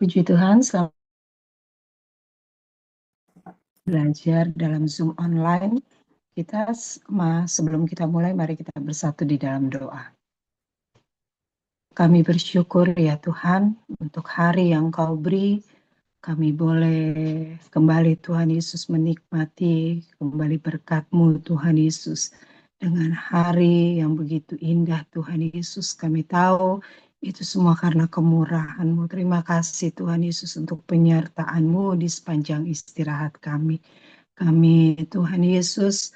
Puji Tuhan, selamat belajar dalam Zoom online. Sebelum kita mulai, mari kita bersatu di dalam doa. Kami bersyukur ya Tuhan untuk hari yang Kau beri. Kami boleh kembali Tuhan Yesus menikmati kembali berkat-Mu Tuhan Yesus. Dengan hari yang begitu indah Tuhan Yesus, kami tahu itu semua karena kemurahan-Mu. Terima kasih Tuhan Yesus untuk penyertaan-Mu di sepanjang istirahat kami. Kami Tuhan Yesus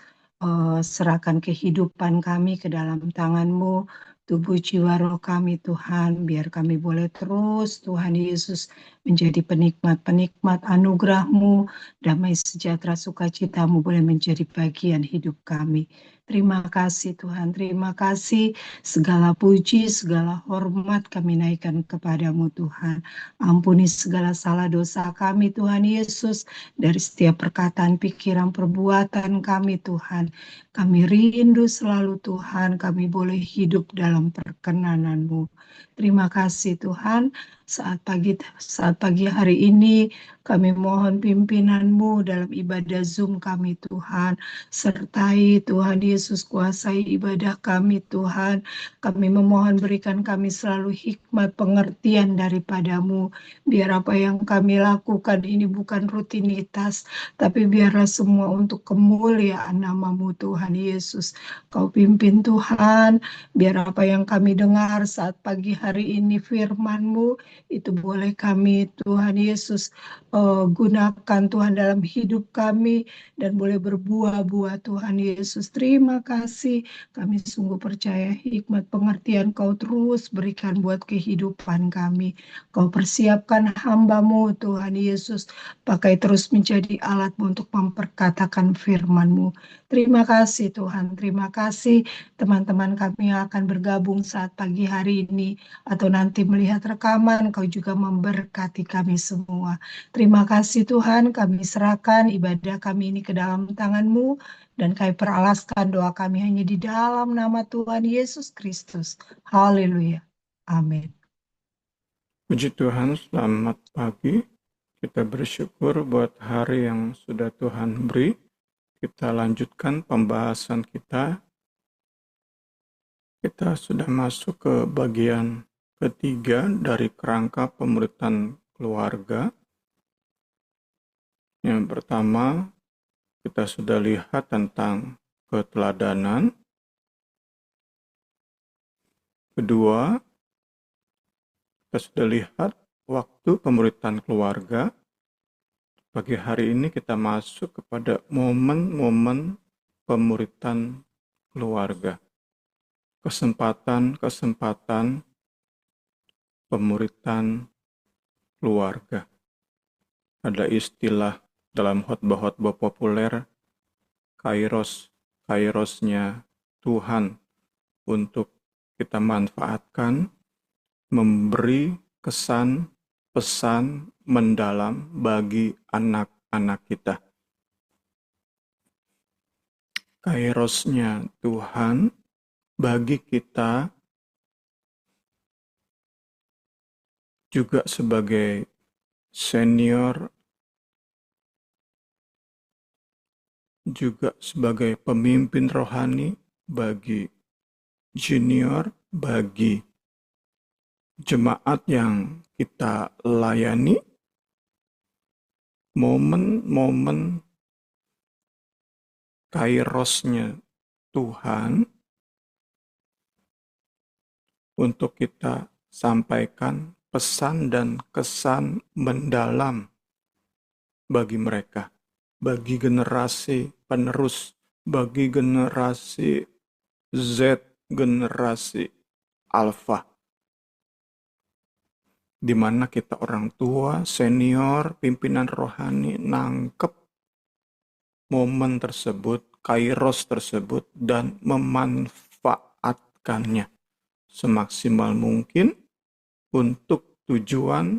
serahkan kehidupan kami ke dalam tangan-Mu, tubuh jiwa roh kami Tuhan, biar kami boleh terus Tuhan Yesus menjadi penikmat-penikmat anugerah-Mu, damai sejahtera sukacita-Mu boleh menjadi bagian hidup kami. Terima kasih Tuhan, terima kasih, segala puji, segala hormat kami naikkan kepadamu Tuhan. Ampuni segala salah dosa kami Tuhan Yesus, dari setiap perkataan, pikiran, perbuatan kami Tuhan. Kami rindu selalu Tuhan, kami boleh hidup dalam perkenan-Mu. Terima kasih Tuhan, saat pagi hari ini kami mohon pimpinan-Mu dalam ibadah Zoom kami Tuhan. Sertai Tuhan Yesus, kuasai ibadah kami Tuhan. Kami memohon berikan kami selalu hikmat pengertian daripada-Mu. Biar apa yang kami lakukan ini bukan rutinitas, tapi biarlah semua untuk kemuliaan nama-Mu Tuhan Yesus. Kau pimpin Tuhan, biar apa yang kami dengar saat pagi hari ini firman-Mu, itu boleh kami Tuhan Yesus gunakan Tuhan dalam hidup kami dan boleh berbuah-buah Tuhan Yesus. Terima kasih, kami sungguh percaya hikmat pengertian Kau terus berikan buat kehidupan kami. Kau persiapkan hamba-Mu Tuhan Yesus, pakai terus menjadi alat-Mu untuk memperkatakan firman-Mu. Terima kasih Tuhan, terima kasih teman-teman kami yang akan bergabung saat pagi hari ini atau nanti melihat rekaman. Kau juga memberkati kami semua. Terima kasih Tuhan, kami serahkan ibadah kami ini ke dalam tangan-Mu dan kami peralaskan doa kami hanya di dalam nama Tuhan Yesus Kristus. Haleluya. Amin. Puji Tuhan, selamat pagi. Kita bersyukur buat hari yang sudah Tuhan beri. Kita lanjutkan pembahasan kita. Kita sudah masuk ke bagian ketiga dari kerangka pemuritan keluarga. Yang pertama, kita sudah lihat tentang keteladanan. Kedua, kita sudah lihat waktu pemuritan keluarga. Pagi hari ini kita masuk kepada momen-momen pemuritan keluarga. Kesempatan-kesempatan pemuritan keluarga. Ada istilah dalam khotbah-khotbah populer, kairosnya Tuhan untuk kita manfaatkan, memberi kesan, pesan mendalam bagi anak-anak kita. Kairosnya Tuhan bagi kita juga sebagai senior, juga sebagai pemimpin rohani, bagi junior, bagi jemaat yang kita layani, momen-momen kairosnya Tuhan untuk kita sampaikan pesan dan kesan mendalam bagi mereka, bagi generasi penerus, bagi generasi Z, generasi Alpha, di mana kita orang tua, senior, pimpinan rohani nangkep momen tersebut, kairos tersebut, dan memanfaatkannya semaksimal mungkin untuk tujuan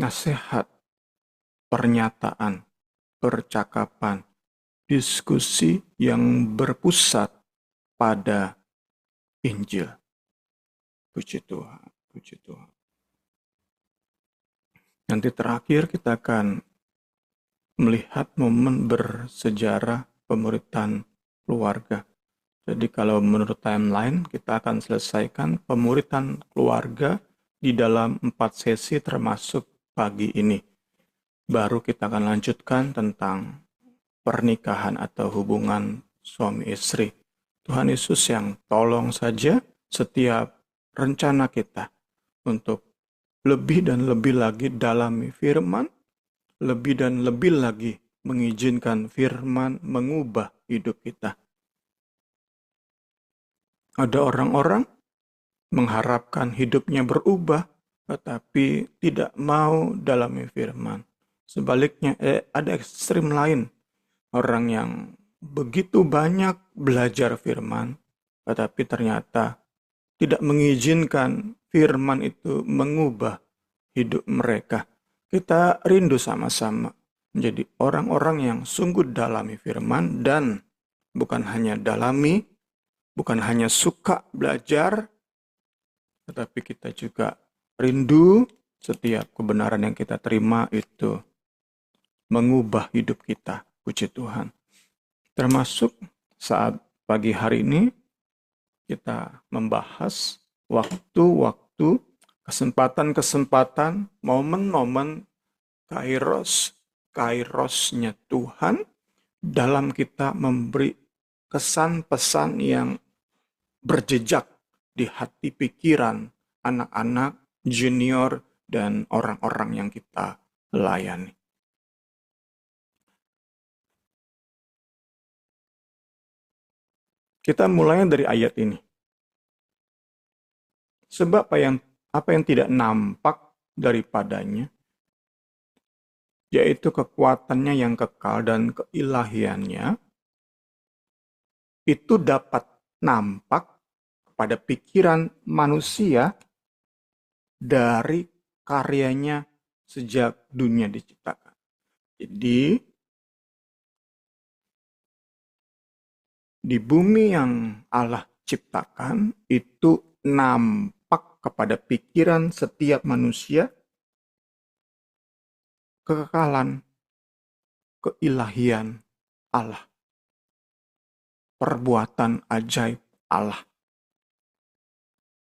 nasihat, pernyataan, percakapan, diskusi yang berpusat pada Injil. Puji Tuhan. Puji Tuhan. Nanti terakhir kita akan melihat momen bersejarah pemuritan keluarga. Jadi kalau menurut timeline, kita akan selesaikan pemuritan keluarga di dalam 4 sesi termasuk pagi ini. Baru kita akan lanjutkan tentang pernikahan atau hubungan suami istri. Tuhan Yesus yang tolong saja setiap rencana kita untuk lebih dan lebih lagi dalami firman, lebih dan lebih lagi mengizinkan firman mengubah hidup kita. Ada orang-orang mengharapkan hidupnya berubah, tetapi tidak mau dalami firman. Sebaliknya, ada ekstrim lain. Orang yang begitu banyak belajar firman, tetapi ternyata tidak mengizinkan firman itu mengubah hidup mereka. Kita rindu sama-sama menjadi orang-orang yang sungguh dalami firman dan bukan hanya dalami, bukan hanya suka belajar, tetapi kita juga rindu setiap kebenaran yang kita terima itu mengubah hidup kita. Puji Tuhan. Termasuk saat pagi hari ini kita membahas waktu-waktu, kesempatan-kesempatan, momen-momen kairosnya Tuhan dalam kita memberi kesan pesan yang berjejak di hati pikiran anak-anak, junior, dan orang-orang yang kita layani. Kita mulai dari ayat ini. Sebab apa yang tidak nampak daripadanya, yaitu kekuatannya yang kekal dan keilahiannya, itu dapat nampak pada pikiran manusia dari karyanya sejak dunia diciptakan. Jadi, di bumi yang Allah ciptakan, itu nampak kepada pikiran setiap manusia kekekalan, keilahian Allah. Perbuatan ajaib Allah.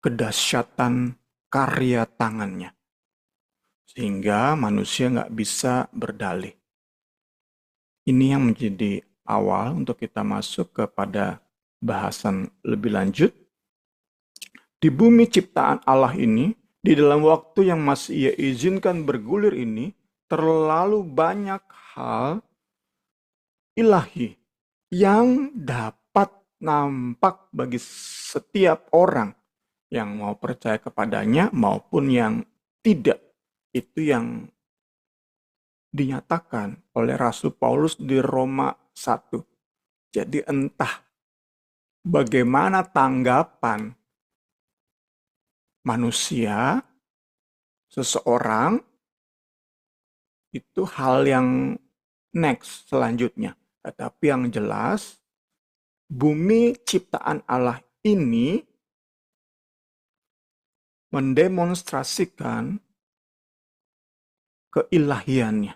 Kedahsyatan karya tangannya. Sehingga manusia nggak bisa berdalih. Ini yang menjadi awal untuk kita masuk kepada bahasan lebih lanjut. Di bumi ciptaan Allah ini, di dalam waktu yang masih Ia izinkan bergulir ini, terlalu banyak hal ilahi yang dapat nampak bagi setiap orang yang mau percaya kepadanya maupun yang tidak. Itu yang dinyatakan oleh Rasul Paulus di Roma 1. Jadi entah bagaimana tanggapan manusia, seseorang, itu hal yang next selanjutnya. Tetapi yang jelas, bumi ciptaan Allah ini mendemonstrasikan keilahiannya.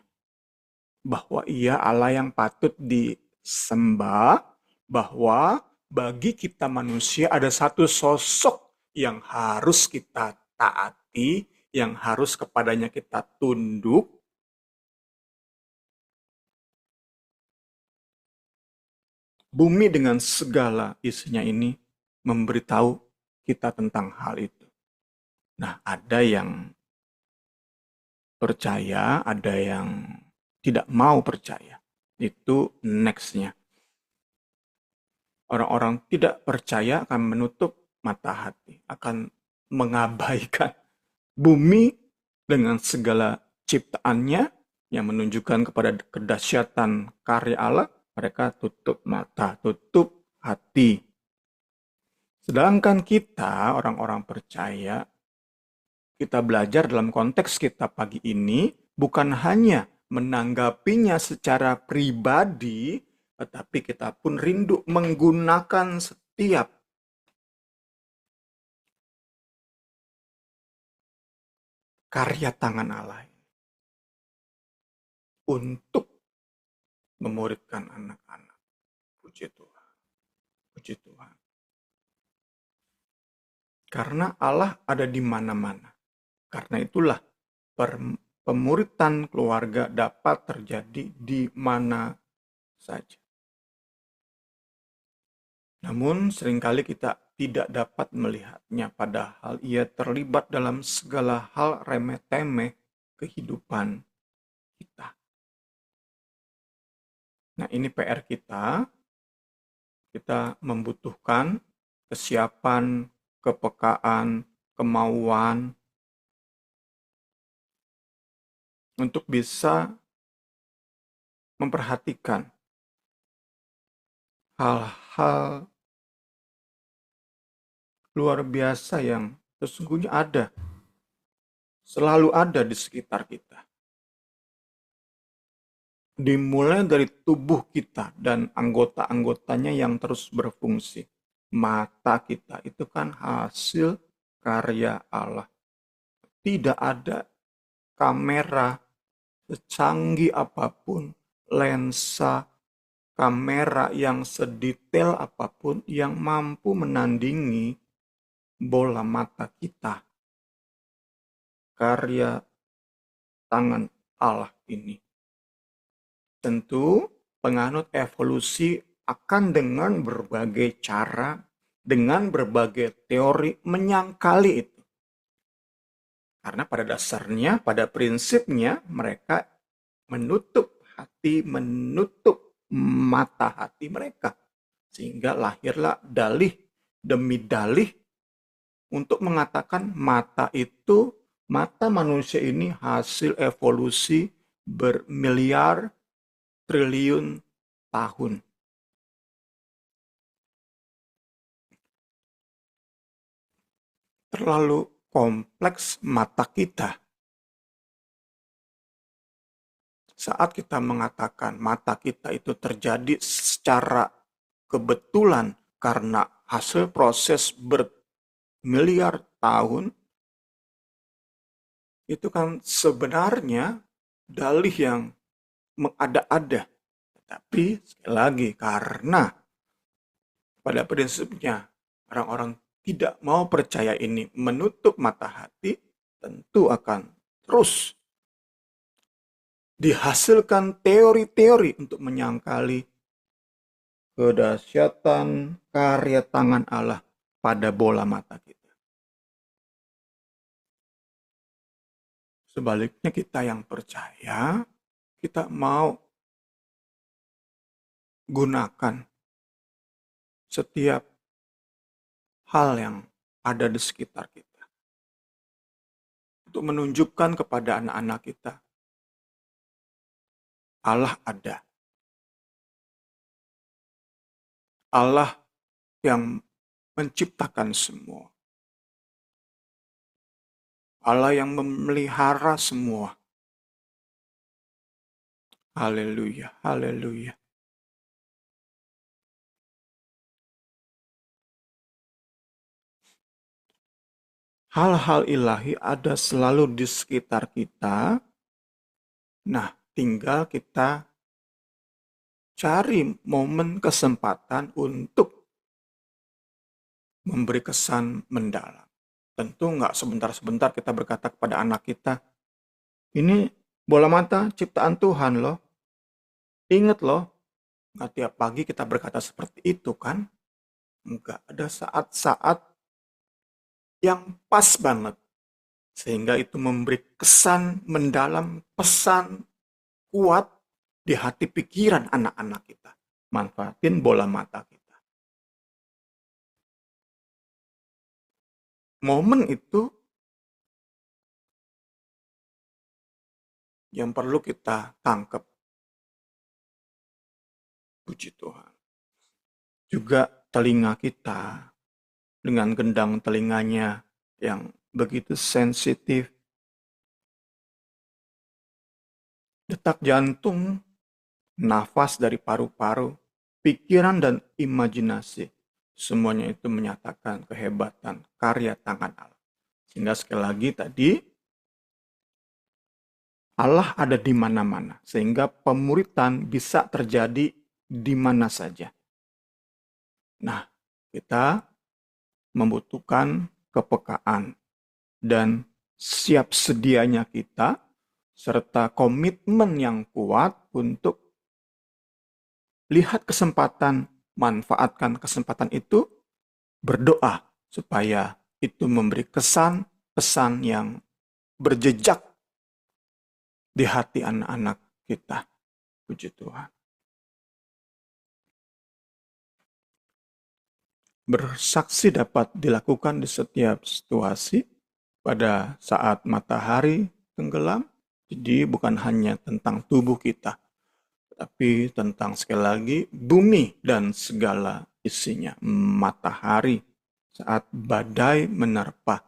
Bahwa Ia Allah yang patut disembah, bahwa bagi kita manusia ada satu sosok yang harus kita taati, yang harus kepadanya kita tunduk. Bumi dengan segala isinya ini memberitahu kita tentang hal itu. Nah, ada yang percaya, ada yang tidak mau percaya. Itu next-nya. Orang-orang tidak percaya akan menutup mata hati, akan mengabaikan bumi dengan segala ciptaannya yang menunjukkan kepada kedahsyatan karya Allah. Mereka tutup mata, tutup hati. Sedangkan kita, orang-orang percaya, kita belajar dalam konteks kita pagi ini bukan hanya menanggapinya secara pribadi, tetapi kita pun rindu menggunakan setiap karya tangan Allah untuk memuridkan anak-anak. Puji Tuhan. Puji Tuhan. Karena Allah ada di mana-mana. Karena itulah pemuritan keluarga dapat terjadi di mana saja. Namun seringkali kita tidak dapat melihatnya, padahal ia terlibat dalam segala hal remeh-temeh kehidupan kita. Nah, ini PR kita. Kita membutuhkan kesiapan, kepekaan, kemauan untuk bisa memperhatikan hal-hal luar biasa yang sesungguhnya ada, selalu ada di sekitar kita. Dimulai dari tubuh kita dan anggota-anggotanya yang terus berfungsi. Mata kita itu kan hasil karya Allah. Tidak ada kamera secanggih apapun, lensa kamera yang sedetail apapun yang mampu menandingi bola mata kita. Karya tangan Allah ini. Tentu penganut evolusi akan dengan berbagai cara, dengan berbagai teori menyangkali itu. Karena pada dasarnya, pada prinsipnya mereka menutup hati, menutup mata hati mereka. Sehingga lahirlah dalih demi dalih untuk mengatakan mata manusia ini hasil evolusi bermiliar triliun tahun. Terlalu kompleks mata kita. Saat kita mengatakan mata kita itu terjadi secara kebetulan karena hasil proses bermiliar tahun, itu kan sebenarnya dalih yang mengada-ada. Tapi sekali lagi, karena pada prinsipnya orang-orang tidak mau percaya ini, menutup mata hati, tentu akan terus dihasilkan teori-teori untuk menyangkali kedahsyatan karya tangan Allah pada bola mata kita. Sebaliknya kita yang percaya, kita mau gunakan setiap hal yang ada di sekitar kita untuk menunjukkan kepada anak-anak kita Allah ada. Allah yang menciptakan semua. Allah yang memelihara semua. Haleluya, haleluya. Hal-hal ilahi ada selalu di sekitar kita. Nah, tinggal kita cari momen kesempatan untuk memberi kesan mendalam. Tentu nggak sebentar-sebentar kita berkata kepada anak kita, ini bola mata ciptaan Tuhan loh. Ingat loh, nggak tiap pagi kita berkata seperti itu kan. Enggak, ada saat-saat yang pas banget. Sehingga itu memberi kesan mendalam, pesan kuat di hati pikiran anak-anak kita. Manfaatin bola mata kita. Momen itu yang perlu kita tangkap. Puji Tuhan. Juga telinga kita dengan gendang telinganya yang begitu sensitif. Detak jantung, nafas dari paru-paru, pikiran dan imajinasi. Semuanya itu menyatakan kehebatan karya tangan Allah. Sehingga sekali lagi tadi, Allah ada di mana-mana, sehingga pemuritan bisa terjadi di mana saja. Nah, kita membutuhkan kepekaan dan siap sedianya kita, serta komitmen yang kuat untuk lihat kesempatan, manfaatkan kesempatan itu, berdoa supaya itu memberi kesan, pesan yang berjejak di hati anak-anak kita. Puji Tuhan. Bersaksi dapat dilakukan di setiap situasi pada saat matahari tenggelam. Jadi bukan hanya tentang tubuh kita, tapi tentang sekali lagi bumi dan segala isinya. Matahari saat badai menerpa.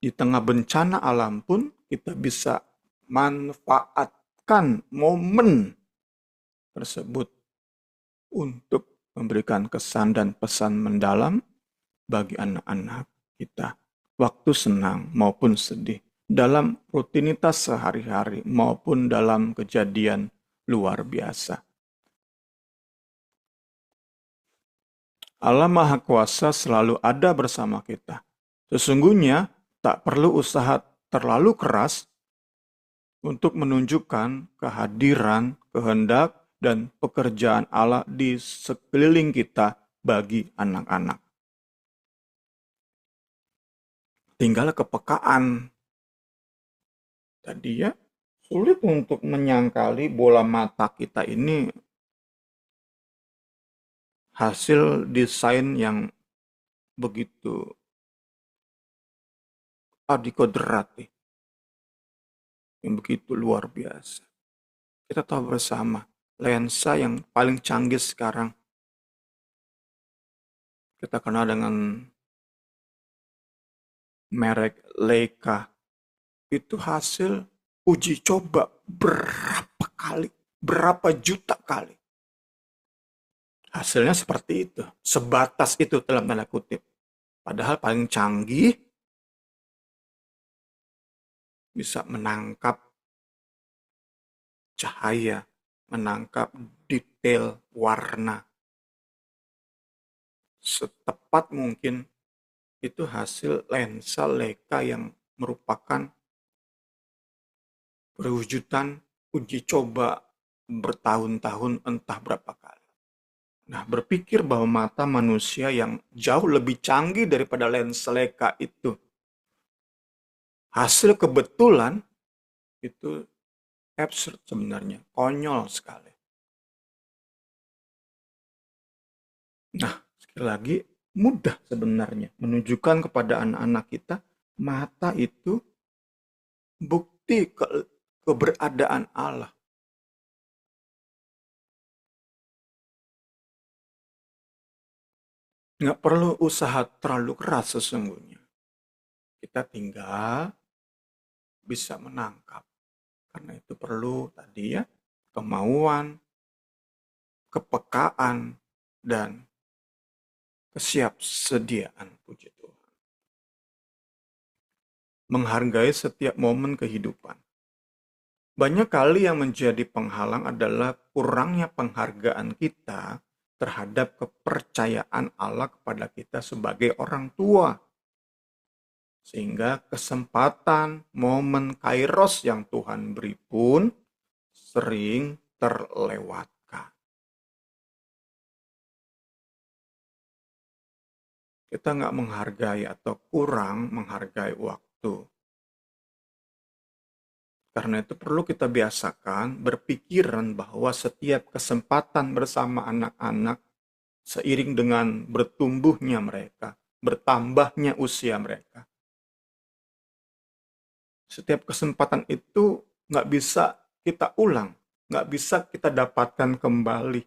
Di tengah bencana alam pun kita bisa manfaatkan momen tersebut untuk memberikan kesan dan pesan mendalam bagi anak-anak kita. Waktu senang maupun sedih, dalam rutinitas sehari-hari maupun dalam kejadian luar biasa. Allah Maha Kuasa selalu ada bersama kita. Sesungguhnya tak perlu usaha terlalu keras untuk menunjukkan kehadiran, kehendak, dan pekerjaan Allah di sekeliling kita bagi anak-anak. Tinggal kepekaan. Tadi ya, sulit untuk menyangkali bola mata kita ini hasil desain yang begitu adikodrati, yang begitu luar biasa. Kita tahu bersama, lensa yang paling canggih sekarang kita kenal dengan merek Leica. Itu hasil uji coba berapa kali, berapa juta kali. Hasilnya seperti itu, sebatas itu dalam tanda kutip. Padahal paling canggih bisa menangkap cahaya, menangkap detail warna. Setepat mungkin itu hasil lensa Leica yang merupakan perwujudan uji coba bertahun-tahun entah berapa kali. Nah, berpikir bahwa mata manusia yang jauh lebih canggih daripada lensa Leica itu hasil kebetulan, itu absurd sebenarnya, konyol sekali. Nah, sekali lagi, mudah sebenarnya menunjukkan kepada anak-anak kita, mata itu bukti keberadaan Allah. Nggak perlu usaha terlalu keras sesungguhnya. Kita tinggal bisa menangkap. Karena itu perlu tadi ya, kemauan, kepekaan, dan kesiapsediaan, puji Tuhan. Menghargai setiap momen kehidupan. Banyak kali yang menjadi penghalang adalah kurangnya penghargaan kita terhadap kepercayaan Allah kepada kita sebagai orang tua. Sehingga kesempatan, momen kairos yang Tuhan beri pun sering terlewatkan. Kita nggak menghargai atau kurang menghargai waktu. Karena itu perlu kita biasakan berpikiran bahwa setiap kesempatan bersama anak-anak seiring dengan bertumbuhnya mereka, bertambahnya usia mereka. Setiap kesempatan itu nggak bisa kita ulang, nggak bisa kita dapatkan kembali.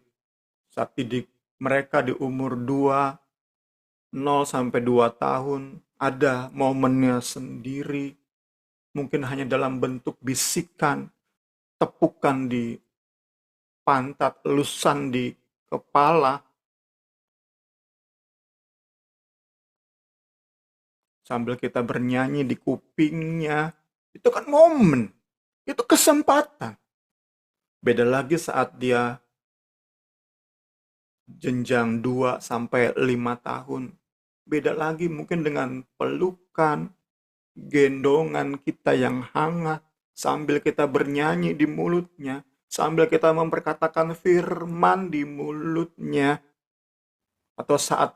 Saat didik mereka di umur 2, 0 sampai 2 tahun, ada momennya sendiri, mungkin hanya dalam bentuk bisikan, tepukan di pantat, elusan di kepala, sambil kita bernyanyi di kupingnya, Itu kan momen, itu kesempatan. Beda lagi saat dia jenjang 2 sampai 5 tahun. Beda lagi mungkin dengan pelukan, gendongan kita yang hangat, sambil kita bernyanyi di mulutnya, sambil kita memperkatakan firman di mulutnya, atau saat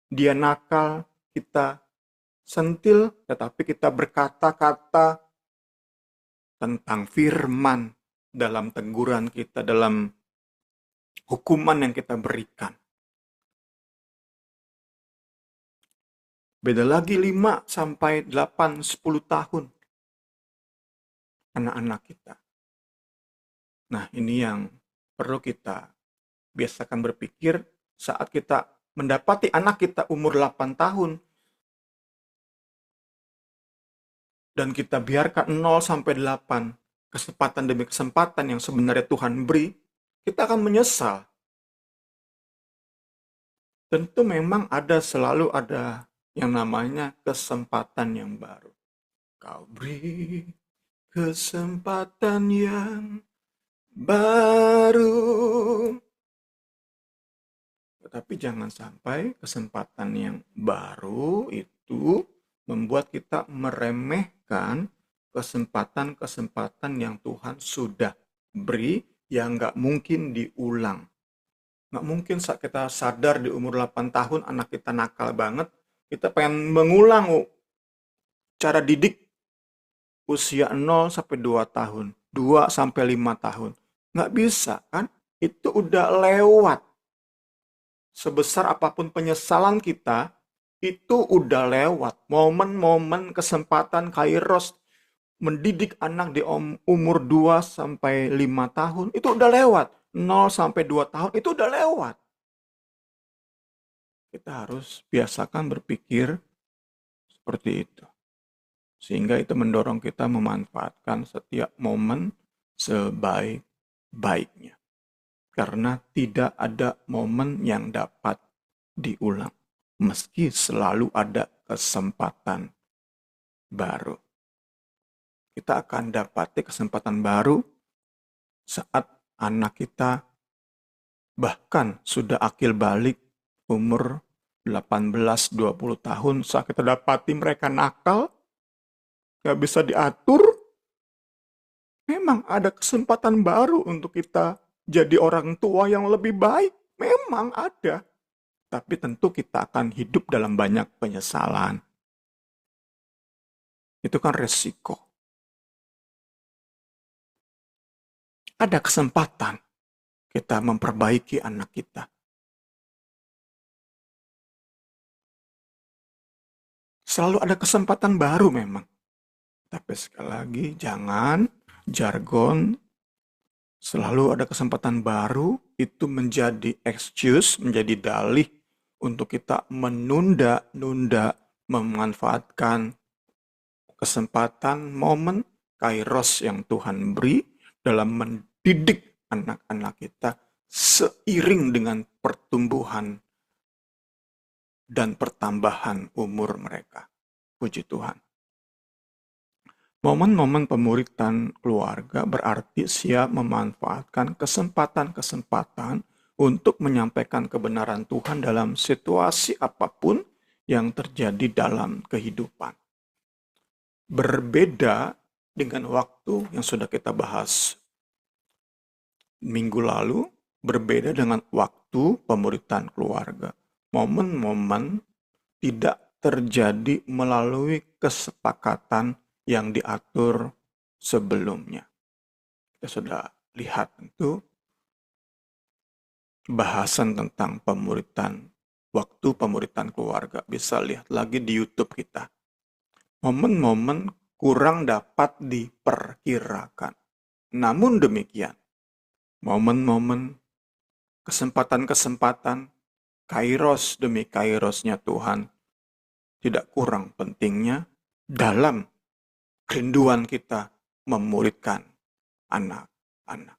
dia nakal, kita sentil, tetapi kita berkata-kata tentang firman dalam teguran kita, dalam hukuman yang kita berikan. Beda lagi 5 sampai 8, 10 tahun anak-anak kita. Nah, ini yang perlu kita biasakan berpikir saat kita mendapati anak kita umur 8 tahun dan kita biarkan 0 sampai 8 kesempatan demi kesempatan yang sebenarnya Tuhan beri, kita akan menyesal. Tentu memang selalu ada yang namanya kesempatan yang baru. Kau beri kesempatan yang baru. Tetapi jangan sampai kesempatan yang baru itu membuat kita meremehkan kesempatan-kesempatan yang Tuhan sudah beri yang nggak mungkin diulang. Nggak mungkin saat kita sadar di umur 8 tahun anak kita nakal banget, kita pengen mengulang cara didik usia 0 sampai 2 tahun, 2 sampai 5 tahun. Nggak bisa kan? Itu udah lewat. Sebesar apapun penyesalan kita, itu udah lewat. Momen-momen kesempatan kairos mendidik anak di umur 2 sampai 5 tahun, itu udah lewat. 0 sampai 2 tahun, itu udah lewat. Kita harus biasakan berpikir seperti itu. Sehingga itu mendorong kita memanfaatkan setiap momen sebaik-baiknya. Karena tidak ada momen yang dapat diulang. Meski selalu ada kesempatan baru. Kita akan dapati kesempatan baru saat anak kita bahkan sudah akil balik umur 18-20 tahun. Saat kita dapati mereka nakal, gak bisa diatur, memang ada kesempatan baru untuk kita jadi orang tua yang lebih baik. Memang ada. Tapi tentu kita akan hidup dalam banyak penyesalan. Itu kan resiko. Ada kesempatan kita memperbaiki anak kita. Selalu ada kesempatan baru memang. Tapi sekali lagi, jangan jargon selalu ada kesempatan baru itu menjadi excuse, menjadi dalih untuk kita menunda-nunda memanfaatkan kesempatan momen kairos yang Tuhan beri dalam mendidik anak-anak kita seiring dengan pertumbuhan dan pertambahan umur mereka. Puji Tuhan. Momen-momen pemuritan keluarga berarti siap memanfaatkan kesempatan-kesempatan untuk menyampaikan kebenaran Tuhan dalam situasi apapun yang terjadi dalam kehidupan. Berbeda dengan waktu yang sudah kita bahas minggu lalu, berbeda dengan waktu pemuritan keluarga. Momen-momen tidak terjadi melalui kesepakatan yang diatur sebelumnya. Kita sudah lihat tentu bahasan tentang waktu pemuritan keluarga. Bisa lihat lagi di YouTube kita. Momen-momen kurang dapat diperkirakan. Namun demikian, momen-momen, kesempatan-kesempatan, kairos demi kairosnya Tuhan tidak kurang pentingnya dalam kerinduan kita memuridkan anak-anak.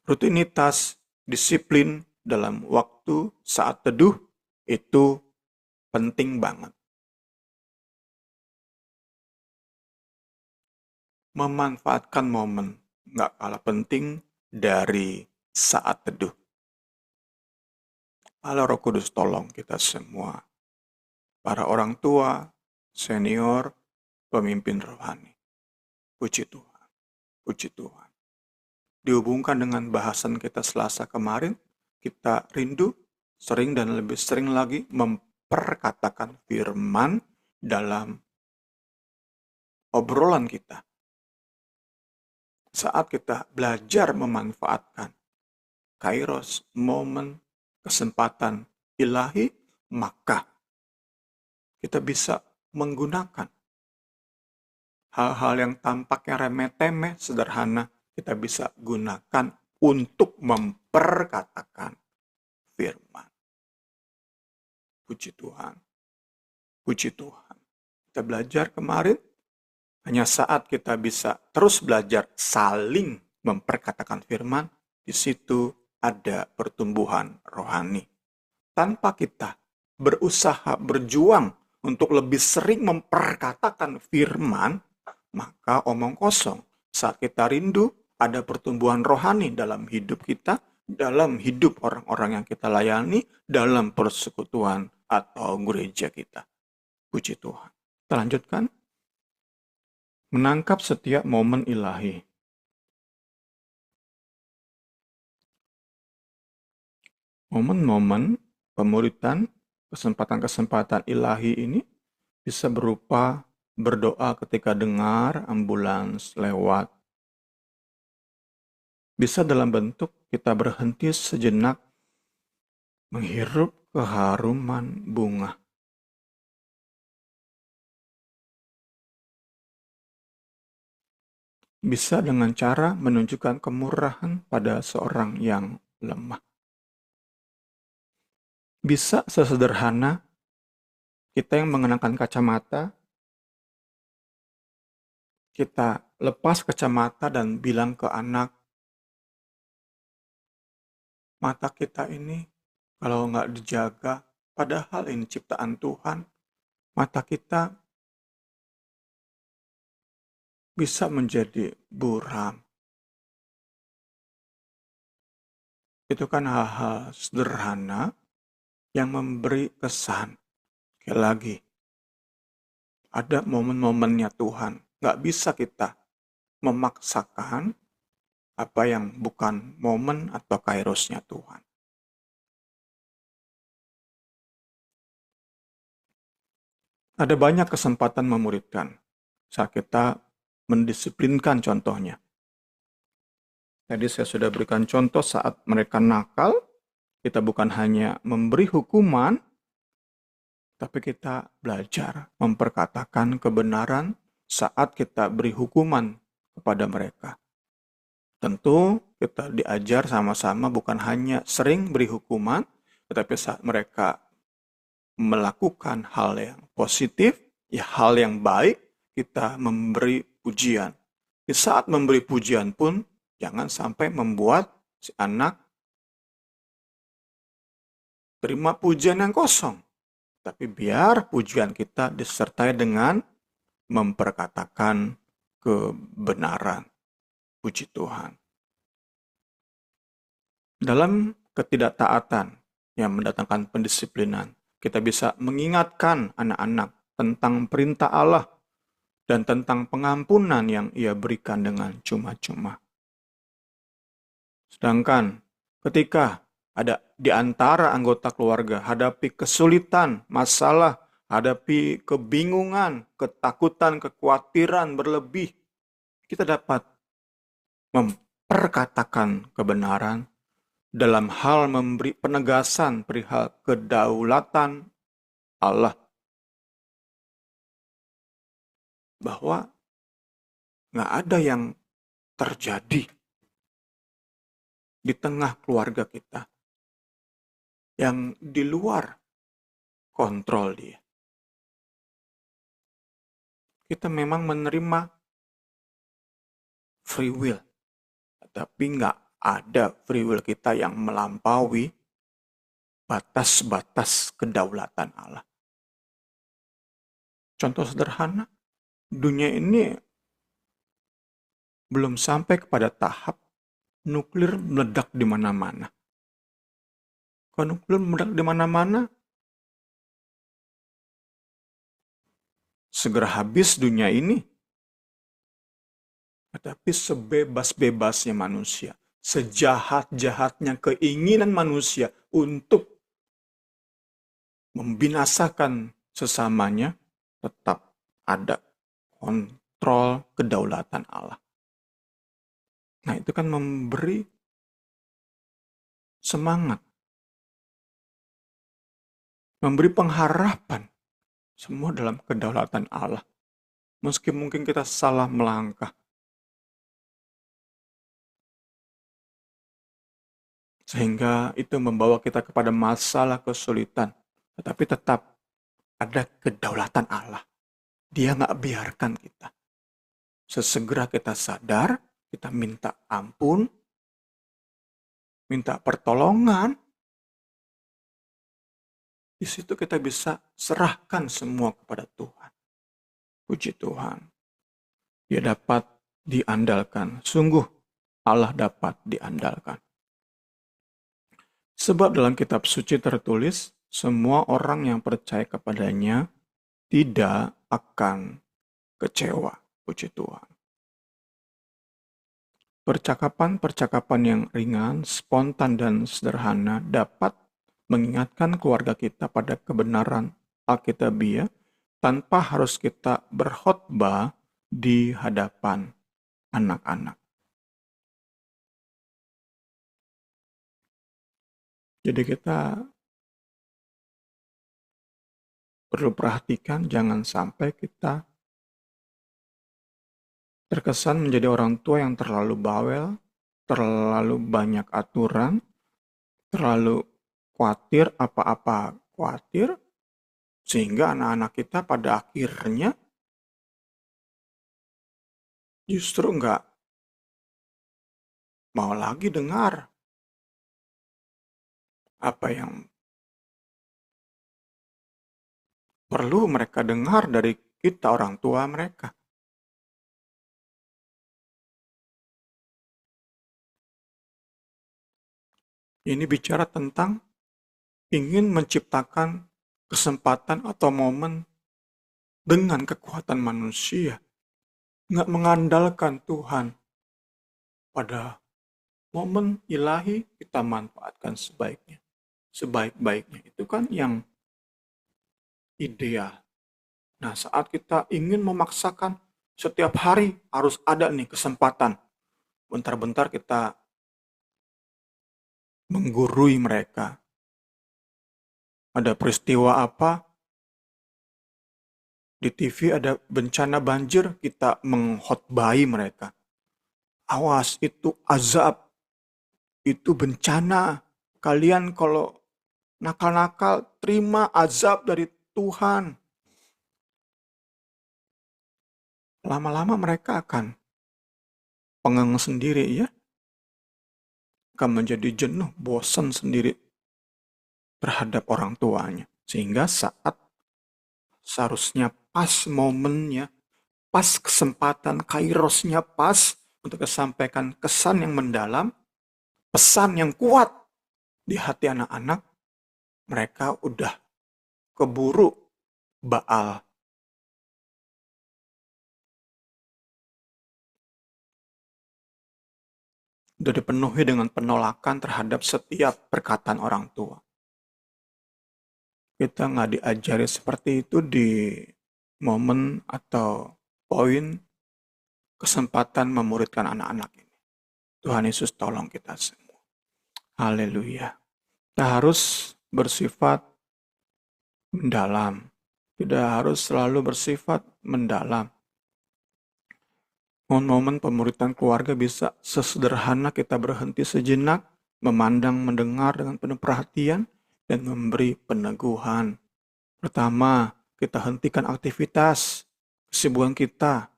Rutinitas, disiplin dalam waktu saat teduh itu penting banget. memanfaatkan momen nggak kalah penting dari saat teduh. Allah Roh Kudus tolong kita semua, para orang tua, senior, pemimpin rohani. Puji Tuhan, puji Tuhan. Dihubungkan dengan bahasan kita Selasa kemarin, kita rindu sering dan lebih sering lagi memperkatakan firman dalam obrolan kita. Saat kita belajar memanfaatkan kairos, momen, kesempatan ilahi, maka kita bisa menggunakan hal-hal yang tampaknya remeh-temeh, sederhana, kita bisa gunakan untuk memperkatakan firman. Puji Tuhan. Puji Tuhan. Kita belajar kemarin, hanya saat kita bisa terus belajar saling memperkatakan firman, di situ ada pertumbuhan rohani. Tanpa kita berusaha, berjuang untuk lebih sering memperkatakan firman, maka omong kosong. Saat kita rindu, ada pertumbuhan rohani dalam hidup kita, dalam hidup orang-orang yang kita layani, dalam persekutuan atau gereja kita. Puji Tuhan. Kita lanjutkan. Menangkap setiap momen ilahi. Momen-momen pemuritan, kesempatan-kesempatan ilahi ini bisa berupa berdoa ketika dengar ambulans lewat. Bisa dalam bentuk kita berhenti sejenak menghirup keharuman bunga. Bisa dengan cara menunjukkan kemurahan pada seorang yang lemah. Bisa sesederhana kita yang mengenakan kacamata, kita lepas kacamata dan bilang ke anak, mata kita ini kalau nggak dijaga, padahal ini ciptaan Tuhan, mata kita bisa menjadi buram. Itu kan hal-hal sederhana yang memberi kesan. Sekali lagi, ada momen-momennya Tuhan. Nggak bisa kita memaksakan apa yang bukan momen atau kairosnya Tuhan. Ada banyak kesempatan memuridkan saat kita mendisiplinkan contohnya. Tadi saya sudah berikan contoh saat mereka nakal, kita bukan hanya memberi hukuman, tapi kita belajar memperkatakan kebenaran saat kita beri hukuman kepada mereka. Tentu kita diajar sama-sama bukan hanya sering beri hukuman, tetapi saat mereka melakukan hal yang positif, ya hal yang baik, kita memberi pujian. Di saat memberi pujian pun, jangan sampai membuat si anak terima pujian yang kosong. Tapi biar pujian kita disertai dengan memperkatakan kebenaran. Puji Tuhan. Dalam ketidaktaatan yang mendatangkan pendisiplinan, kita bisa mengingatkan anak-anak tentang perintah Allah dan tentang pengampunan yang Ia berikan dengan cuma-cuma. Sedangkan ketika ada di antara anggota keluarga hadapi kesulitan, masalah, hadapi kebingungan, ketakutan, kekhawatiran berlebih, kita dapat memperkatakan kebenaran dalam hal memberi penegasan perihal kedaulatan Allah. Bahwa nggak ada yang terjadi di tengah keluarga kita yang di luar kontrol dia. Kita memang menerima free will, tapi nggak ada free will kita yang melampaui batas-batas kedaulatan Allah. Contoh sederhana, dunia ini belum sampai kepada tahap nuklir meledak di mana-mana. Kalau nuklir meledak di mana-mana, segera habis dunia ini. Tetapi sebebas-bebasnya manusia, sejahat-jahatnya keinginan manusia untuk membinasakan sesamanya, tetap ada kontrol kedaulatan Allah. Nah, itu kan memberi semangat, memberi pengharapan, semua dalam kedaulatan Allah. Meski mungkin kita salah melangkah, sehingga itu membawa kita kepada masalah kesulitan. Tetapi tetap ada kedaulatan Allah. Dia nggak biarkan kita. Sesegera kita sadar, kita minta ampun, minta pertolongan. Di situ kita bisa serahkan semua kepada Tuhan. Puji Tuhan. Dia dapat diandalkan. Sungguh Allah dapat diandalkan. Sebab dalam kitab suci tertulis, semua orang yang percaya kepadanya tidak akan kecewa. Puji Tuhan. Percakapan-percakapan yang ringan, spontan, dan sederhana dapat mengingatkan keluarga kita pada kebenaran Alkitabiah tanpa harus kita berkhotbah di hadapan anak-anak. Jadi kita perlu perhatikan jangan sampai kita terkesan menjadi orang tua yang terlalu bawel, terlalu banyak aturan, terlalu khawatir apa-apa khawatir, sehingga anak-anak kita pada akhirnya justru nggak mau lagi dengar apa yang perlu mereka dengar dari kita orang tua mereka. Ini bicara tentang ingin menciptakan kesempatan atau momen dengan kekuatan manusia. Nggak mengandalkan Tuhan. Pada momen ilahi kita manfaatkan sebaiknya. Sebaik-baiknya. Itu kan yang ideal. Nah, saat kita ingin memaksakan setiap hari harus ada nih kesempatan. Bentar-bentar kita menggurui mereka. Ada peristiwa apa? Di TV ada bencana banjir, kita mengkhotbahi mereka. Awas, itu azab. Itu bencana. Kalian kalau nakal-nakal, terima azab dari Tuhan. Lama-lama mereka akan pengang sendiri ya. Akan menjadi jenuh, bosan sendiri terhadap orang tuanya. Sehingga saat seharusnya pas momennya, pas kesempatan, kairosnya pas untuk disampaikan kesan yang mendalam, pesan yang kuat di hati anak-anak, mereka udah keburu Baal. Udah dipenuhi dengan penolakan terhadap setiap perkataan orang tua. Kita nggak diajari seperti itu di momen atau poin kesempatan memuridkan anak-anak ini. Tuhan Yesus tolong kita semua. Haleluya. Kita harus bersifat mendalam. Tidak harus selalu bersifat mendalam. Momen-momen pemuridan keluarga bisa sesederhana kita berhenti sejenak, memandang, mendengar dengan penuh perhatian, dan memberi peneguhan. Pertama, kita hentikan aktivitas, kesibukan kita,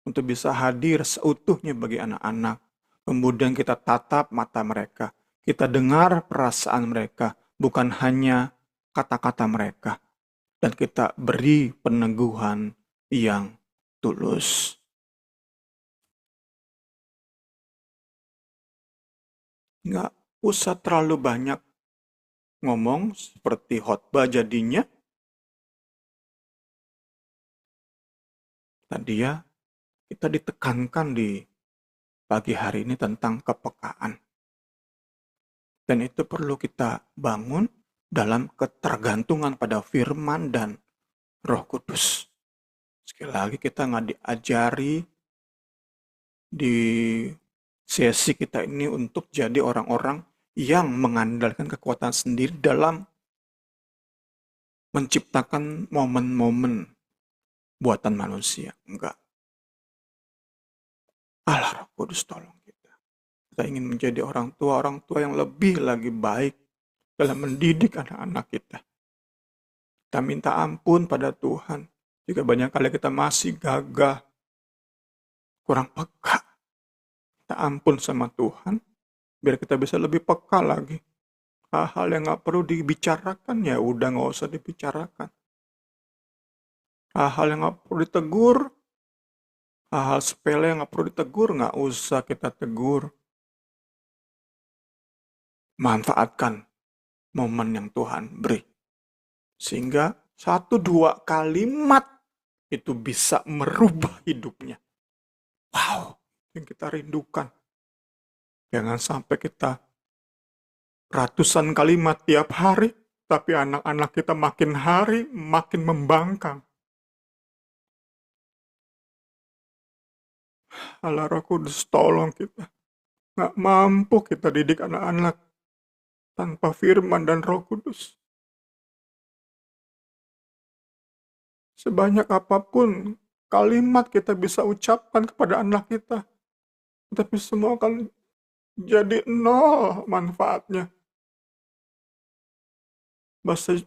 untuk bisa hadir seutuhnya bagi anak-anak. Kemudian kita tatap mata mereka. Kita dengar perasaan mereka, bukan hanya kata-kata mereka. Dan kita beri peneguhan yang tulus. Nggak usah terlalu banyak ngomong seperti khotbah jadinya. Tadi ya, kita ditekankan di pagi hari ini tentang kepekaan. Dan itu perlu kita bangun dalam ketergantungan pada firman dan Roh Kudus. Sekali lagi kita nggak diajari di sesi kita ini untuk jadi orang-orang yang mengandalkan kekuatan sendiri dalam menciptakan momen-momen buatan manusia. Enggak. Allah Roh Kudus tolong kita. Kita ingin menjadi orang tua yang lebih lagi baik dalam mendidik anak-anak kita. Kita minta ampun pada Tuhan jika banyak kali kita masih gagah, kurang peka. Kita ampun sama Tuhan, biar kita bisa lebih peka lagi. Hal-hal yang gak perlu dibicarakan, ya udah gak usah dibicarakan. Hal-hal yang gak perlu ditegur, hal-hal sepele yang gak perlu ditegur, gak usah kita tegur. Manfaatkan momen yang Tuhan beri. Sehingga 1-2 kalimat itu bisa merubah hidupnya. Wow, yang kita rindukan. Jangan sampai kita ratusan kalimat tiap hari, tapi anak-anak kita makin hari makin membangkang. Allah Roh Kudus tolong kita. Nggak mampu kita didik anak-anak tanpa firman dan Roh Kudus. Sebanyak apapun kalimat kita bisa ucapkan kepada anak kita, tapi semua akan jadi nol manfaatnya.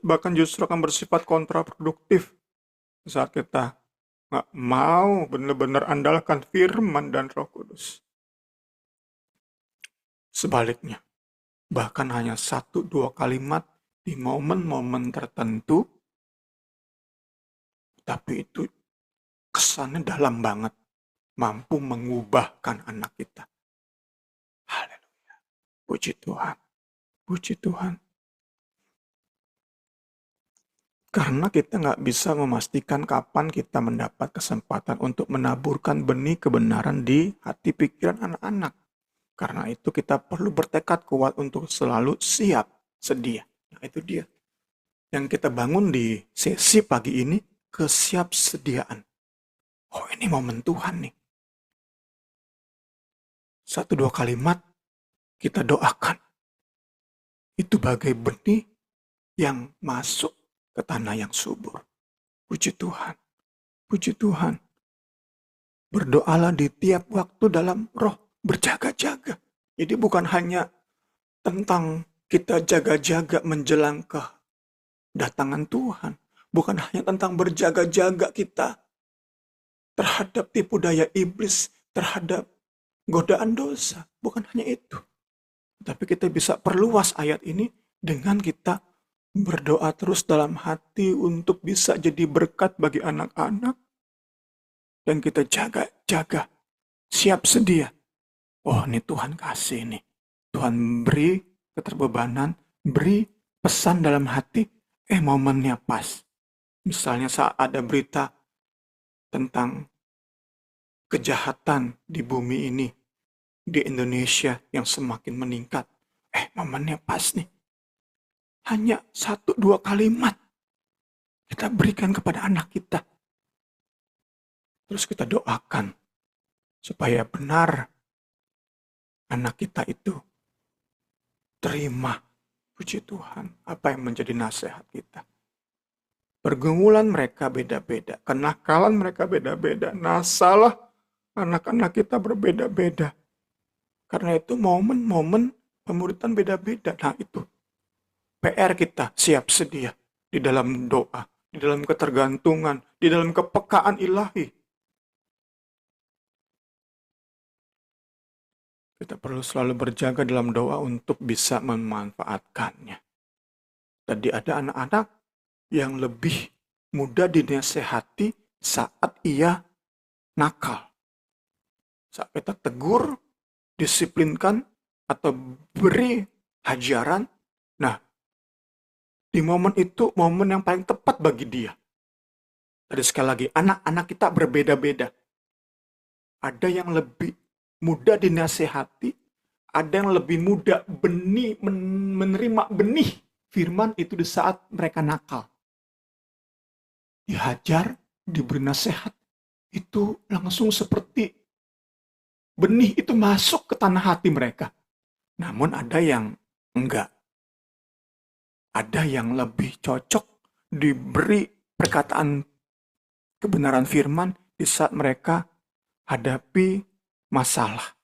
Bahkan justru akan bersifat kontraproduktif saat kita nggak mau benar-benar andalkan firman dan Roh Kudus. Sebaliknya, bahkan hanya 1-2 kalimat di momen-momen tertentu, tapi itu kesannya dalam banget, mampu mengubahkan anak kita. Haleluya. Puji Tuhan. Puji Tuhan. Karena kita nggak bisa memastikan kapan kita mendapat kesempatan untuk menaburkan benih kebenaran di hati pikiran anak-anak. Karena itu kita perlu bertekad kuat untuk selalu siap, sedia. Nah itu dia. Yang kita bangun di sesi pagi ini, kesiapsediaan. Oh ini momen Tuhan nih. 1-2 kalimat kita doakan. Itu bagai benih yang masuk ke tanah yang subur. Puji Tuhan. Puji Tuhan. Berdoalah di tiap waktu dalam roh, berjaga-jaga. Jadi bukan hanya tentang kita jaga-jaga menjelang kedatangan Tuhan. Bukan hanya tentang berjaga-jaga kita terhadap tipu daya iblis, terhadap godaan dosa. Bukan hanya itu. Tapi kita bisa perluas ayat ini dengan kita berdoa terus dalam hati untuk bisa jadi berkat bagi anak-anak. Dan kita jaga-jaga, siap sedia. Oh ini Tuhan kasih nih. Tuhan beri keterbebanan, beri pesan dalam hati, momennya pas. Misalnya saat ada berita tentang kejahatan di bumi ini, di Indonesia yang semakin meningkat. Momennya pas nih. Hanya 1-2 kalimat kita berikan kepada anak kita. Terus kita doakan supaya benar anak kita itu terima, puji Tuhan, apa yang menjadi nasihat kita. Pergumulan mereka beda-beda, kenakalan mereka beda-beda, nasalah anak-anak kita berbeda-beda. Karena itu momen-momen pemuritan beda-beda. Nah itu PR kita siap sedia di dalam doa, di dalam ketergantungan, di dalam kepekaan ilahi. Kita perlu selalu berjaga dalam doa untuk bisa memanfaatkannya. Tadi ada anak-anak yang lebih mudah dinasehati saat ia nakal. Saat kita tegur, disiplinkan, atau beri ajaran, nah di momen itu momen yang paling tepat bagi dia. Tadi sekali lagi, anak-anak kita berbeda-beda. Ada yang lebih mudah dinasehati, ada yang lebih mudah menerima benih firman itu di saat mereka nakal. Dihajar, diberi nasihat, itu langsung seperti benih itu masuk ke tanah hati mereka. Namun ada yang enggak. Ada yang lebih cocok diberi perkataan kebenaran firman di saat mereka hadapi masalah.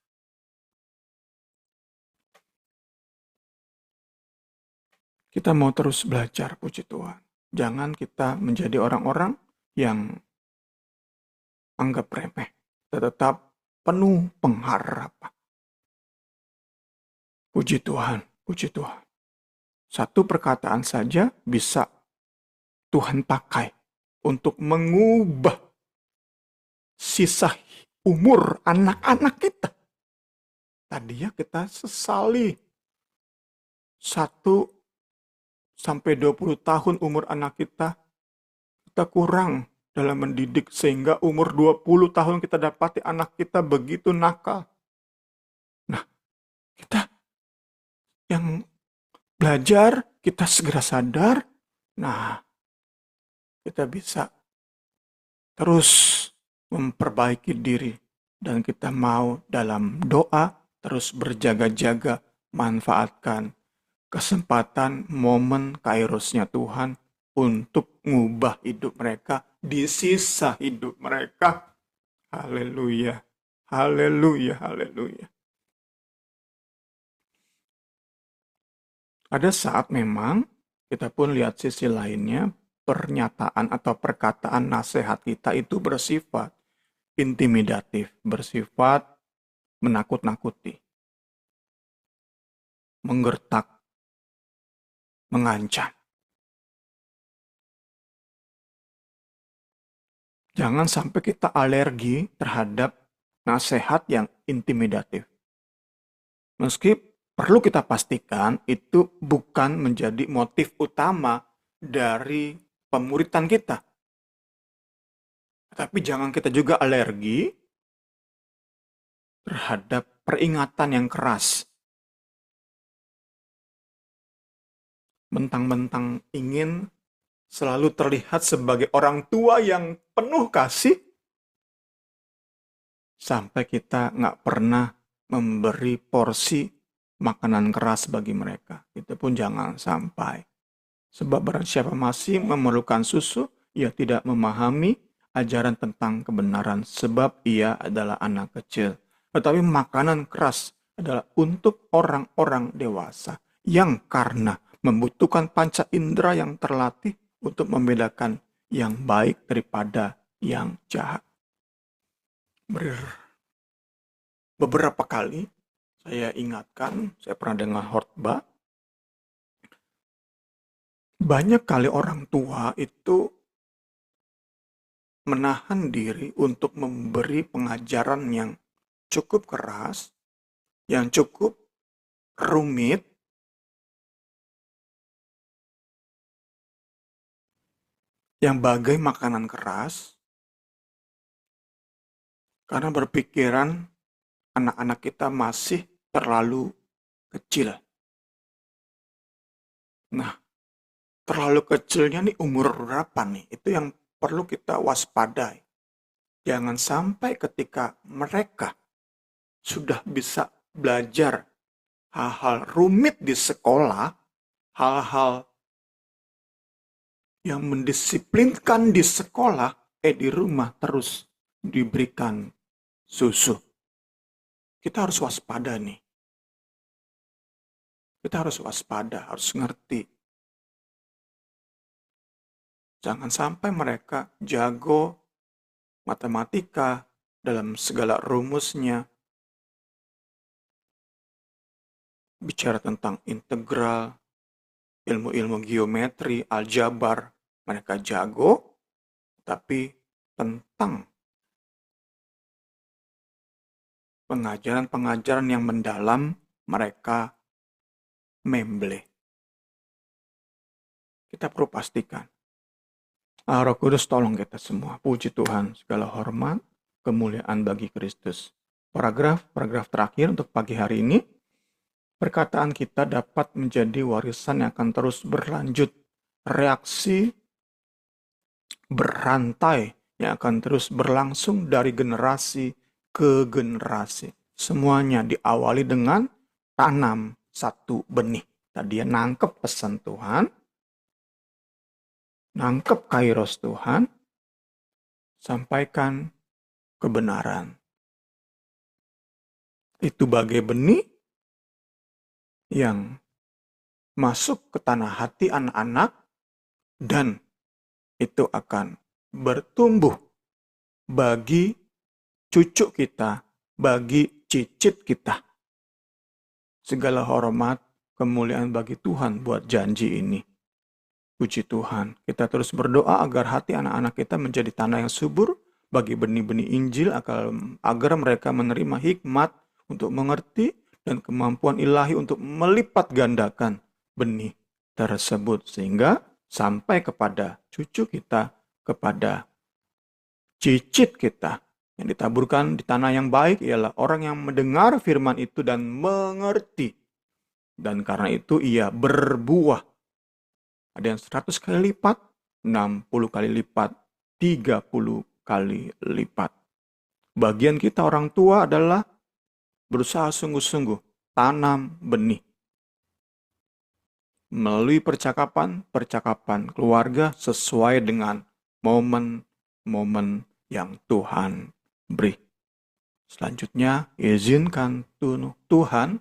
Kita mau terus belajar, puji Tuhan. Jangan kita menjadi orang-orang yang anggap remeh, tetap penuh pengharapan. Puji Tuhan, puji Tuhan. Satu perkataan saja bisa Tuhan pakai untuk mengubah sisa umur anak-anak kita. Tadinya kita sesali 1 sampai 20 tahun umur anak kita kurang dalam mendidik sehingga umur 20 tahun kita dapati anak kita begitu nakal. Nah, kita yang belajar, kita segera sadar, nah kita bisa terus memperbaiki diri dan kita mau dalam doa terus berjaga-jaga manfaatkan kesempatan momen kairosnya Tuhan untuk mengubah hidup mereka di sisa hidup mereka. Haleluya, haleluya, haleluya. Ada saat memang kita pun lihat sisi lainnya, pernyataan atau perkataan nasihat kita itu bersifat intimidatif, bersifat menakut-nakuti, menggertak, mengancam. Jangan sampai kita alergi terhadap nasihat yang intimidatif. Meski perlu kita pastikan itu bukan menjadi motif utama dari pemuritan kita. Tapi jangan kita juga alergi terhadap peringatan yang keras. Mentang-mentang ingin selalu terlihat sebagai orang tua yang penuh kasih, sampai kita nggak pernah memberi porsi makanan keras bagi mereka. Itu pun jangan sampai. Sebab barang siapa masih memerlukan susu, ia tidak memahami ajaran tentang kebenaran, sebab ia adalah anak kecil. Tetapi makanan keras adalah untuk orang-orang dewasa, yang karena membutuhkan panca indera yang terlatih untuk membedakan yang baik daripada yang jahat. Beberapa kali saya ingatkan, saya pernah dengar khotbah, banyak kali orang tua itu menahan diri untuk memberi pengajaran yang cukup keras, yang cukup rumit, yang bagai makanan keras, karena berpikiran anak-anak kita masih terlalu kecil. Nah, terlalu kecilnya nih umur berapa nih? Itu yang perlu kita waspadai. Jangan sampai ketika mereka sudah bisa belajar hal-hal rumit di sekolah, hal-hal yang mendisiplinkan di sekolah, di rumah terus diberikan susu. Kita harus waspada nih. Kita harus waspada, harus ngerti. Jangan sampai mereka jago matematika dalam segala rumusnya. Bicara tentang integral, ilmu-ilmu geometri, aljabar, mereka jago, tapi tentang pengajaran-pengajaran yang mendalam mereka memble. Kita perlu pastikan. Roh Kudus tolong kita semua. Puji Tuhan, segala hormat, kemuliaan bagi Kristus. Paragraf terakhir untuk pagi hari ini. Perkataan kita dapat menjadi warisan yang akan terus berlanjut. Reaksi berantai yang akan terus berlangsung dari generasi ke generasi. Semuanya diawali dengan tanam satu benih. Tadi dia nangkep pesan Tuhan, nangkep kairos Tuhan, sampaikan kebenaran. Itu bagai benih yang masuk ke tanah hati anak-anak dan itu akan bertumbuh bagi cucu kita, bagi cicit kita. Segala hormat, kemuliaan bagi Tuhan buat janji ini. Puji Tuhan, kita terus berdoa agar hati anak-anak kita menjadi tanah yang subur bagi benih-benih Injil agar mereka menerima hikmat untuk mengerti dan kemampuan ilahi untuk melipat gandakan benih tersebut sehingga sampai kepada cucu kita, kepada cicit kita. Yang ditaburkan di tanah yang baik ialah orang yang mendengar firman itu dan mengerti. Dan karena itu ia berbuah. Ada yang 100 kali lipat, 60 kali lipat, 30 kali lipat. Bagian kita orang tua adalah berusaha sungguh-sungguh tanam benih. Melalui percakapan keluarga sesuai dengan momen-momen yang Tuhan beri. Selanjutnya, izinkan Tuhan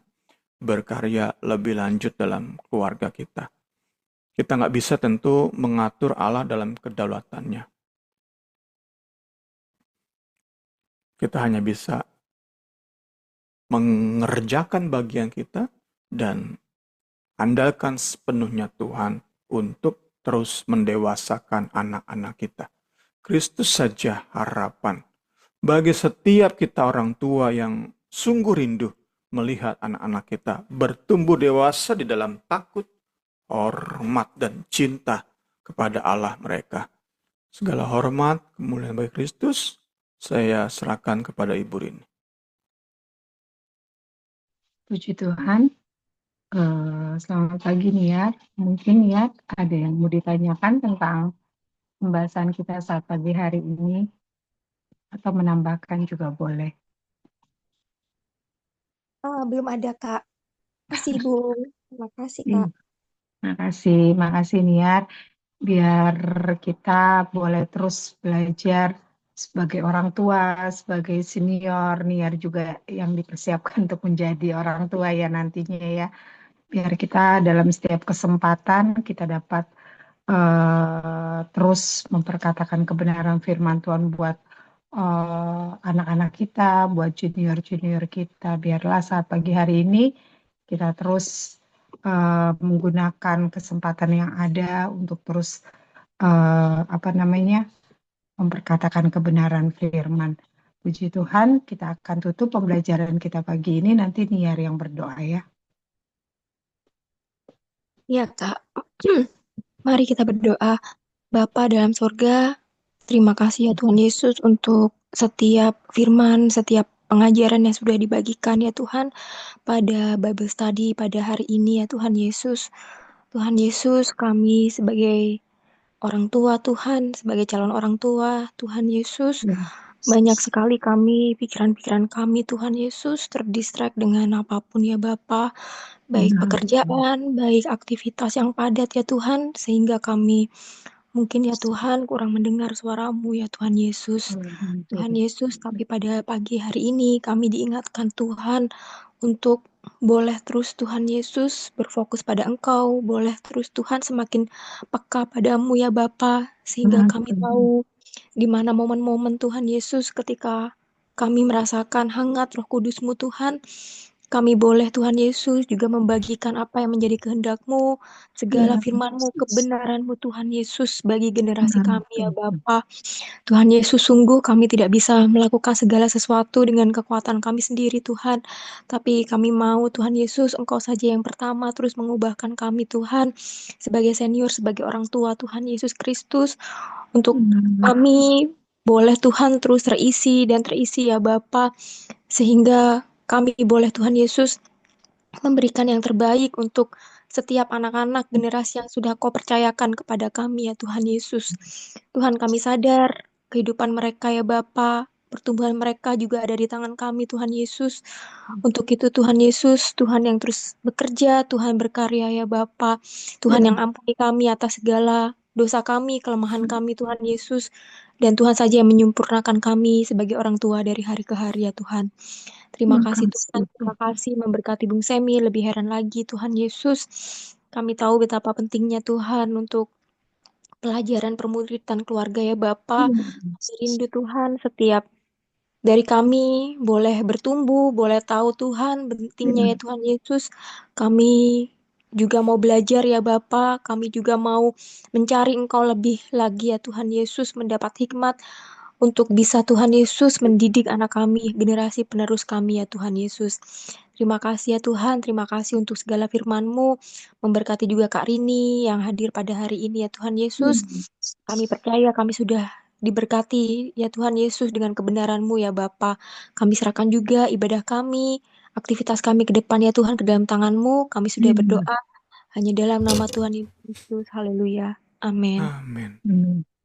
berkarya lebih lanjut dalam keluarga kita. Kita nggak bisa tentu mengatur Allah dalam kedaulatannya. Kita hanya bisa mengerjakan bagian kita dan andalkan sepenuhnya Tuhan untuk terus mendewasakan anak-anak kita. Kristus saja harapan bagi setiap kita orang tua yang sungguh rindu melihat anak-anak kita bertumbuh dewasa di dalam takut, hormat, dan cinta kepada Allah mereka. Segala hormat, kemuliaan bagi Kristus, saya serahkan kepada Ibu Rini. Puji Tuhan. Selamat pagi Niat. Mungkin Niat ada yang mau ditanyakan tentang pembahasan kita saat pagi hari ini atau menambahkan juga boleh. Belum ada Kak. Makasih Bu. Terima kasih Kak. Makasih Niat. Biar kita boleh terus belajar sebagai orang tua, sebagai senior, Niat juga yang dipersiapkan untuk menjadi orang tua ya nantinya ya. Biar kita dalam setiap kesempatan kita dapat terus memperkatakan kebenaran firman Tuhan buat anak-anak kita, buat junior-junior kita. Biarlah saat pagi hari ini kita terus menggunakan kesempatan yang ada untuk terus memperkatakan kebenaran firman. Puji Tuhan, kita akan tutup pembelajaran kita pagi ini. Nanti Niar yang berdoa ya. Ya Kak. Mari kita berdoa. Bapa dalam surga, terima kasih ya Tuhan Yesus untuk setiap firman, setiap pengajaran yang sudah dibagikan ya Tuhan pada Bible Study pada hari ini ya Tuhan Yesus. Tuhan Yesus, kami sebagai orang tua Tuhan, sebagai calon orang tua Tuhan Yesus, banyak sekali kami, pikiran-pikiran kami Tuhan Yesus terdistract dengan apapun ya Bapa, baik pekerjaan, baik aktivitas yang padat ya Tuhan, sehingga kami mungkin ya Tuhan kurang mendengar suara-Mu ya Tuhan Yesus. Tuhan Yesus, tapi pada pagi hari ini kami diingatkan Tuhan untuk boleh terus Tuhan Yesus berfokus pada Engkau, boleh terus Tuhan semakin peka padamu ya Bapa, sehingga kami tahu di mana momen-momen Tuhan Yesus ketika kami merasakan hangat Roh Kudus-Mu Tuhan, kami boleh Tuhan Yesus juga membagikan apa yang menjadi kehendak-Mu, segala Ya, firman-Mu, Yesus. kebenaran-Mu Tuhan Yesus bagi generasi Benar, kami ya Tuhan. Bapa. Tuhan Yesus, sungguh kami tidak bisa melakukan segala sesuatu dengan kekuatan kami sendiri Tuhan. Tapi kami mau Tuhan Yesus, Engkau saja yang pertama terus mengubahkan kami Tuhan. Sebagai senior, sebagai orang tua Tuhan Yesus Kristus. Untuk Benar. kami boleh Tuhan terus terisi dan terisi ya Bapa. Sehingga kami boleh Tuhan Yesus memberikan yang terbaik untuk setiap anak-anak generasi yang sudah Kau percayakan kepada kami ya Tuhan Yesus. Tuhan, kami sadar kehidupan mereka ya Bapa, pertumbuhan mereka juga ada di tangan kami Tuhan Yesus. Untuk itu Tuhan Yesus, Tuhan yang terus bekerja, Tuhan berkarya ya Bapa. Ya, Tuhan yang ampuni kami atas segala dosa kami, kelemahan kami Tuhan Yesus. Dan Tuhan saja yang menyempurnakan kami sebagai orang tua dari hari ke hari ya Tuhan. Terima kasih Tuhan, terima kasih memberkati Bung Semi, lebih heran lagi Tuhan Yesus. Kami tahu betapa pentingnya Tuhan untuk pelajaran permuritan keluarga ya Bapa. Kami rindu Tuhan setiap dari kami boleh bertumbuh, boleh tahu Tuhan pentingnya ya Tuhan Yesus. Kami juga mau belajar ya Bapa, kami juga mau mencari Engkau lebih lagi ya Tuhan Yesus, mendapat hikmat untuk bisa Tuhan Yesus mendidik anak kami, generasi penerus kami ya Tuhan Yesus. Terima kasih ya Tuhan, terima kasih untuk segala firman-Mu, memberkati juga Kak Rini yang hadir pada hari ini ya Tuhan Yesus. Kami percaya kami sudah diberkati ya Tuhan Yesus dengan kebenaran-Mu ya Bapa. Kami serahkan juga ibadah kami, aktivitas kami ke depan ya Tuhan ke dalam tangan-Mu. Kami sudah berdoa hanya dalam nama Tuhan Yesus Kristus. Haleluya. Amin. Amin. Amin.